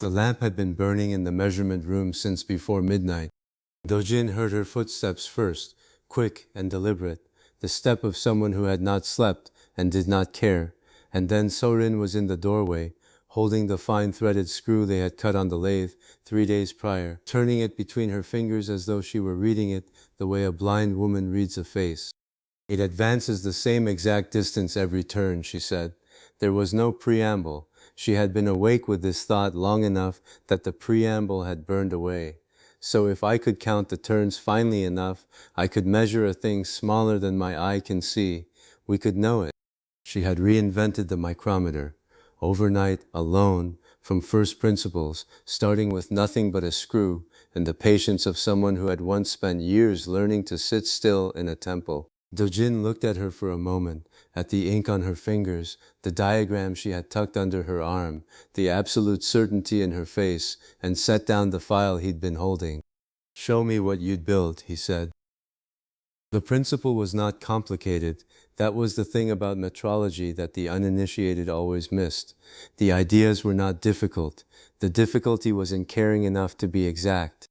The lamp had been burning in the measurement room since before midnight. Do-jin heard her footsteps first, quick and deliberate, the step of someone who had not slept and did not care, and then Seo-rin was in the doorway, holding the fine threaded screw they had cut on the lathe 3 days prior, turning it between her fingers as though she were reading it the way a blind woman reads a face. "It advances the same exact distance every turn," she said. There was no preamble. She had been awake with this thought long enough that the preamble had burned away. So if I could count the turns finely enough, I could measure a thing smaller than my eye can see. We could know it. She had reinvented the micrometer. Overnight, alone, from first principles, starting with nothing but a screw and the patience of someone who had once spent years learning to sit still in a temple. Do-jin looked at her for a moment, at the ink on her fingers, the diagram she had tucked under her arm, the absolute certainty in her face, and set down the file he'd been holding. "Show me what you'd built," he said. The principle was not complicated. That was the thing about metrology that the uninitiated always missed. The ideas were not difficult. The difficulty was in caring enough to be exact.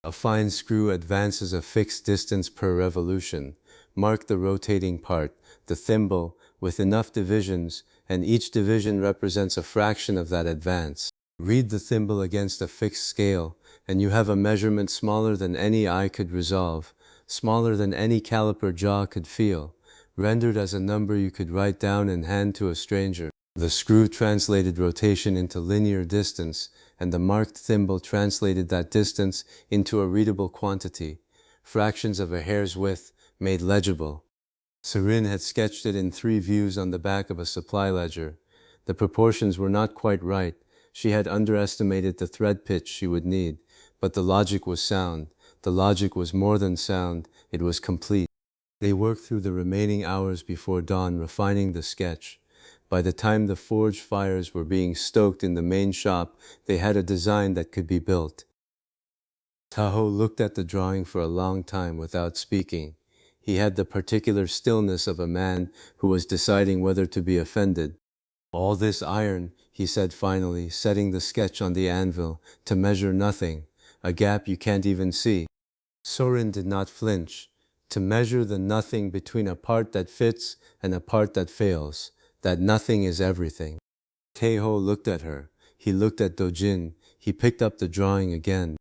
A fine screw advances a fixed distance per revolution. Mark the rotating part, the thimble, with enough divisions, and each division represents a fraction of that advance. Read the thimble against a fixed scale, and you have a measurement smaller than any eye could resolve, smaller than any caliper jaw could feel, rendered as a number you could write down and hand to a stranger. The screw translated rotation into linear distance, and the marked thimble translated that distance into a readable quantity, fractions of a hair's width, made legible. Seo-rin had sketched it in 3 views on the back of a supply ledger. The proportions were not quite right. She had underestimated the thread pitch she would need, but the logic was sound. The logic was more than sound, it was complete. They worked through the remaining hours before dawn refining the sketch. By the time the forge fires were being stoked in the main shop, they had a design that could be built. Taho looked at the drawing for a long time without speaking. He had the particular stillness of a man who was deciding whether to be offended. "All this iron," he said finally, setting the sketch on the anvil, "to measure nothing, a gap you can't even see." Seo-rin did not flinch. To measure the nothing between a part that fits and a part that fails, that nothing is everything. Taeho looked at her. He looked at Do-jin. He picked up the drawing again.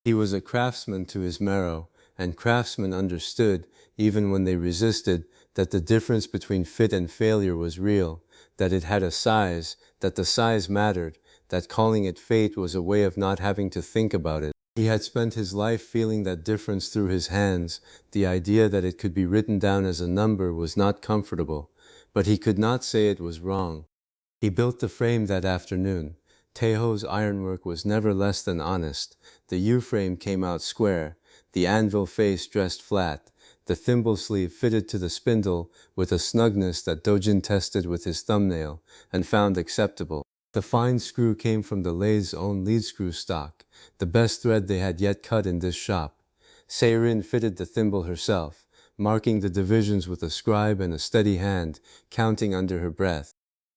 He was a craftsman to his marrow, and craftsmen understood, even when they resisted, that the difference between fit and failure was real, that it had a size, that the size mattered, that calling it fate was a way of not having to think about it. He had spent his life feeling that difference through his hands. The idea that it could be written down as a number was not comfortable, but he could not say it was wrong. He built the frame that afternoon. Taeho's ironwork was never less than honest. The U-frame came out square, the anvil face dressed flat, the thimble sleeve fitted to the spindle with a snugness that Do-jin tested with his thumbnail and found acceptable. The fine screw came from the lathe's own lead screw stock, the best thread they had yet cut in this shop. Seo-rin fitted the thimble herself, marking the divisions with a scribe and a steady hand, counting under her breath.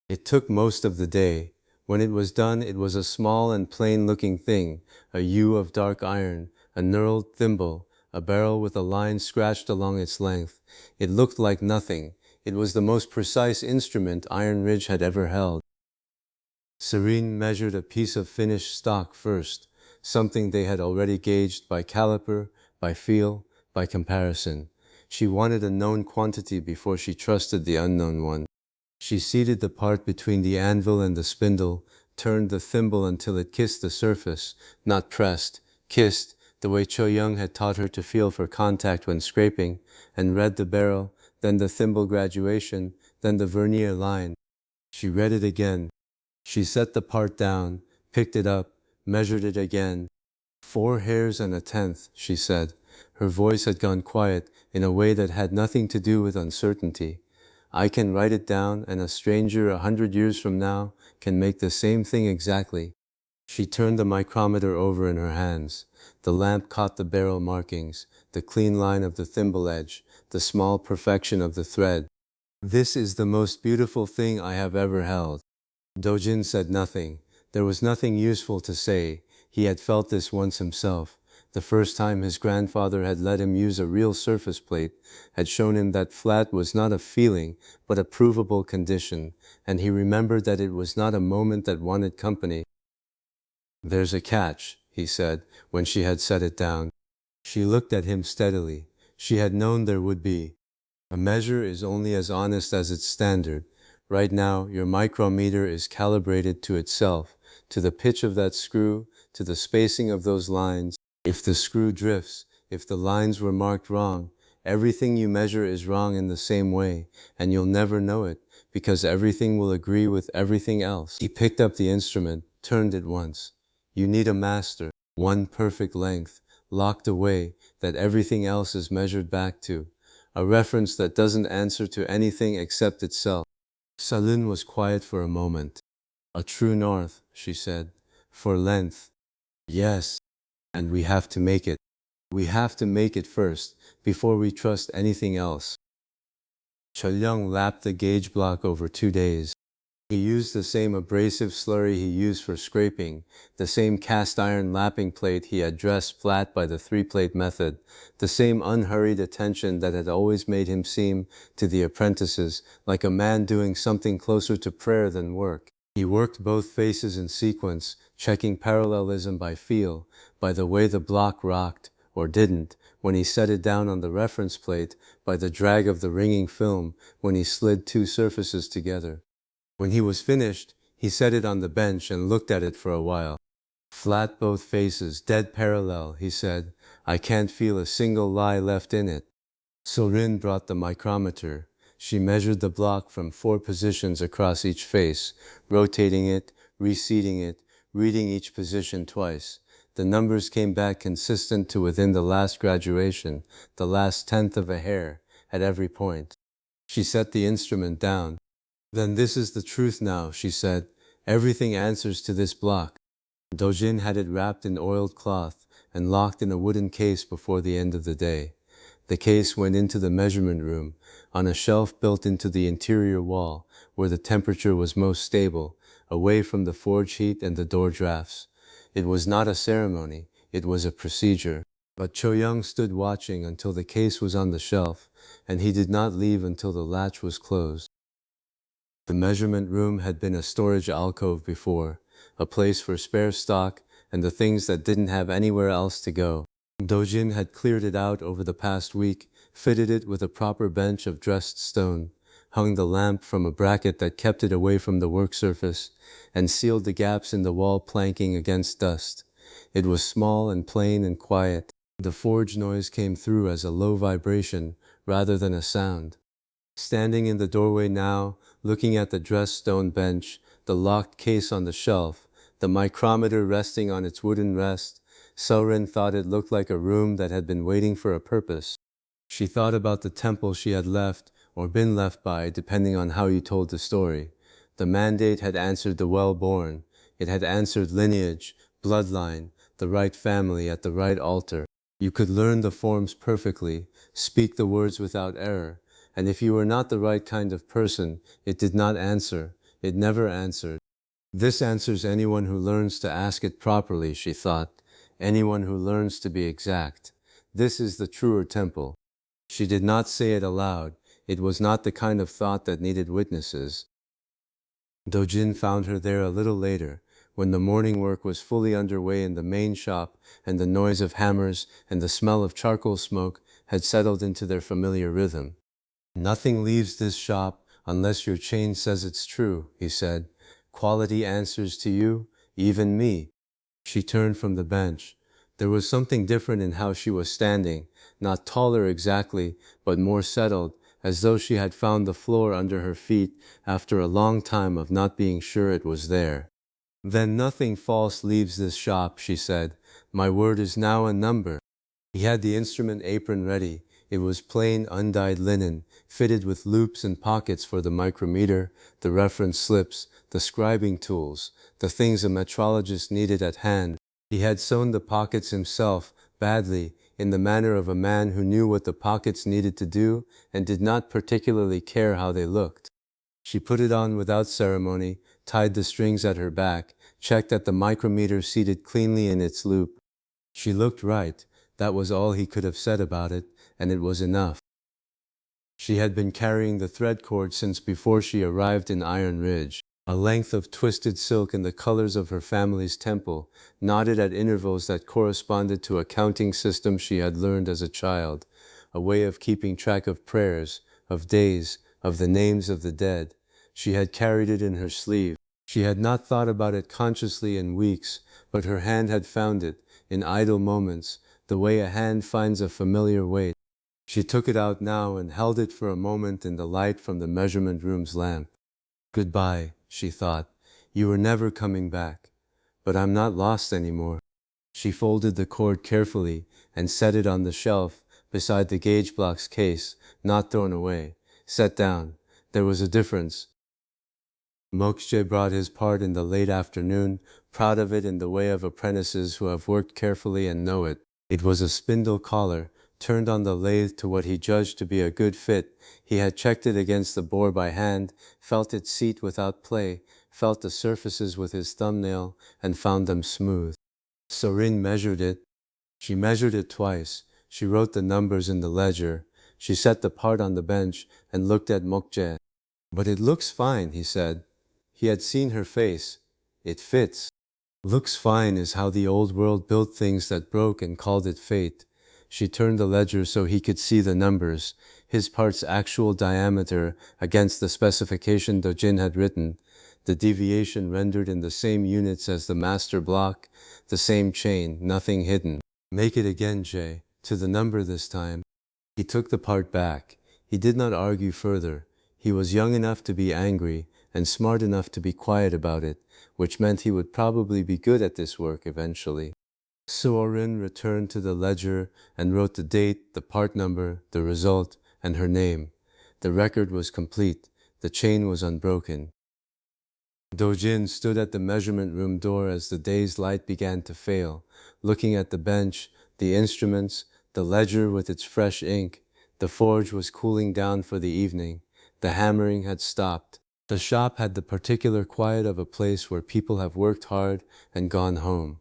It took most of the day. When it was done, it was a small and plain-looking thing, a U of dark iron, a knurled thimble, a barrel with a line scratched along its length. It looked like nothing. It was the most precise instrument Iron Ridge had ever held. Seo-rin measured a piece of finished stock first, something they had already gauged by caliper, by feel, by comparison. She wanted a known quantity before she trusted the unknown one. She seated the part between the anvil and the spindle, turned the thimble until it kissed the surface, not pressed, kissed, the way Cho Yeong had taught her to feel for contact when scraping, and read the barrel, then the thimble graduation, then the vernier line. She read it again. She set the part down, picked it up, measured it again. 4 hairs and a tenth, she said. Her voice had gone quiet in a way that had nothing to do with uncertainty. I can write it down, and a stranger 100 years from now can make the same thing exactly. She turned the micrometer over in her hands. The lamp caught the barrel markings, the clean line of the thimble edge, the small perfection of the thread. "This is the most beautiful thing I have ever held." Do-jin said nothing. There was nothing useful to say. He had felt this once himself. The first time his grandfather had let him use a real surface plate had shown him that flat was not a feeling, but a provable condition, and he remembered that it was not a moment that wanted company. "There's a catch," he said, when she had set it down. She looked at him steadily. She had known there would be. A measure is only as honest as its standard. Right now, your micrometer is calibrated to itself, to the pitch of that screw, to the spacing of those lines. If the screw drifts, if the lines were marked wrong, everything you measure is wrong in the same way, and you'll never know it, because everything will agree with everything else. He picked up the instrument, turned it once. You need a master, one perfect length, locked away, that everything else is measured back to. A reference that doesn't answer to anything except itself. Salun was quiet for a moment. "A true north," she said. "For length." "Yes. And we have to make it. We have to make it first, before we trust anything else." Cho Yeong lapped the gauge block over 2 days. He used the same abrasive slurry he used for scraping, the same cast iron lapping plate he had dressed flat by the 3-plate method, the same unhurried attention that had always made him seem, to the apprentices, like a man doing something closer to prayer than work. He worked both faces in sequence, checking parallelism by feel, by the way the block rocked, or didn't, when he set it down on the reference plate, by the drag of the ringing film, when he slid two surfaces together. When he was finished, he set it on the bench and looked at it for a while. "Flat both faces, dead parallel," he said. "I can't feel a single lie left in it." Seo-rin brought the micrometer. She measured the block from 4 positions across each face, rotating it, reseating it, reading each position twice. The numbers came back consistent to within the last graduation, the last tenth of a hair, at every point. She set the instrument down. "Then this is the truth now," she said. "Everything answers to this block." Do-jin had it wrapped in oiled cloth and locked in a wooden case before the end of the day. The case went into the measurement room, on a shelf built into the interior wall, where the temperature was most stable, away from the forge heat and the door drafts. It was not a ceremony, it was a procedure. But Cho Yeong stood watching until the case was on the shelf, and he did not leave until the latch was closed. The measurement room had been a storage alcove before, a place for spare stock and the things that didn't have anywhere else to go. Do-jin had cleared it out over the past week, fitted it with a proper bench of dressed stone, hung the lamp from a bracket that kept it away from the work surface, and sealed the gaps in the wall planking against dust. It was small and plain and quiet. The forge noise came through as a low vibration rather than a sound. Standing in the doorway now, looking at the dressed stone bench, the locked case on the shelf, the micrometer resting on its wooden rest, Seo-rin thought it looked like a room that had been waiting for a purpose. She thought about the temple she had left, or been left by, depending on how you told the story. The mandate had answered the well-born. It had answered lineage, bloodline, the right family at the right altar. You could learn the forms perfectly, speak the words without error, and if you were not the right kind of person, it did not answer. It never answered. This answers anyone who learns to ask it properly, she thought. Anyone who learns to be exact. This is the truer temple. She did not say it aloud. It was not the kind of thought that needed witnesses. Do-jin found her there a little later, when the morning work was fully underway in the main shop and the noise of hammers and the smell of charcoal smoke had settled into their familiar rhythm. "Nothing leaves this shop unless your chain says it's true," he said. "Quality answers to you, even me." She turned from the bench. There was something different in how she was standing, not taller exactly, but more settled, as though she had found the floor under her feet after a long time of not being sure it was there. "Then nothing false leaves this shop," she said. "My word is now a number." He had the instrument apron ready. It was plain, undyed linen, fitted with loops and pockets for the micrometer, the reference slips, the scribing tools, the things a metrologist needed at hand. He had sewn the pockets himself, badly, in the manner of a man who knew what the pockets needed to do and did not particularly care how they looked. She put it on without ceremony, tied the strings at her back, checked that the micrometer seated cleanly in its loop. She looked right, that was all he could have said about it, and it was enough. She had been carrying the thread cord since before she arrived in Iron Ridge. A length of twisted silk in the colors of her family's temple, knotted at intervals that corresponded to a counting system she had learned as a child, a way of keeping track of prayers, of days, of the names of the dead. She had carried it in her sleeve. She had not thought about it consciously in weeks, but her hand had found it, in idle moments, the way a hand finds a familiar weight. She took it out now and held it for a moment in the light from the measurement room's lamp. Goodbye, she thought. You were never coming back. But I'm not lost anymore. She folded the cord carefully and set it on the shelf beside the gauge block's case, not thrown away. Set down. There was a difference. Mok Jae brought his part in the late afternoon, proud of it in the way of apprentices who have worked carefully and know it. It was a spindle collar, turned on the lathe to what he judged to be a good fit. He had checked it against the bore by hand, felt its seat without play, felt the surfaces with his thumbnail, and found them smooth. Seo-rin measured it. She measured it twice. She wrote the numbers in the ledger. She set the part on the bench and looked at Mok Jae. But it looks fine, he said. He had seen her face. It fits. Looks fine is how the old world built things that broke and called it fate. She turned the ledger so he could see the numbers, his part's actual diameter against the specification Do-jin had written, the deviation rendered in the same units as the master block, the same chain, nothing hidden. Make it again, Jae, to the number this time. He took the part back. He did not argue further. He was young enough to be angry and smart enough to be quiet about it, which meant he would probably be good at this work eventually. Seo-rin returned to the ledger and wrote the date, the part number, the result, and her name. The record was complete. The chain was unbroken. Do-jin stood at the measurement room door as the day's light began to fail, looking at the bench, the instruments, the ledger with its fresh ink. The forge was cooling down for the evening. The hammering had stopped. The shop had the particular quiet of a place where people have worked hard and gone home.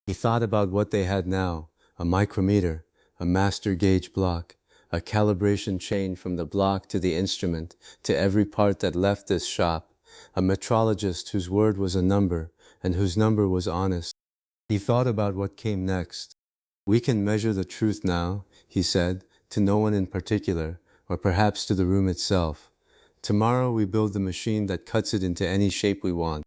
He thought about what they had now, a micrometer, a master gauge block, a calibration chain from the block to the instrument, to every part that left this shop, a metrologist whose word was a number, and whose number was honest. He thought about what came next. We can measure the truth now, he said, to no one in particular, or perhaps to the room itself. Tomorrow we build the machine that cuts it into any shape we want.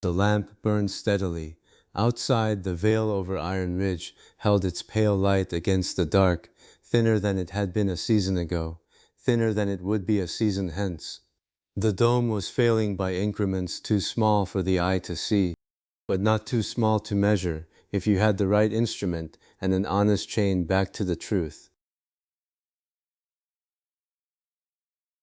The lamp burned steadily. Outside, the veil over Iron Ridge held its pale light against the dark, thinner than it had been a season ago, thinner than it would be a season hence. The dome was failing by increments too small for the eye to see, but not too small to measure if you had the right instrument and an honest chain back to the truth.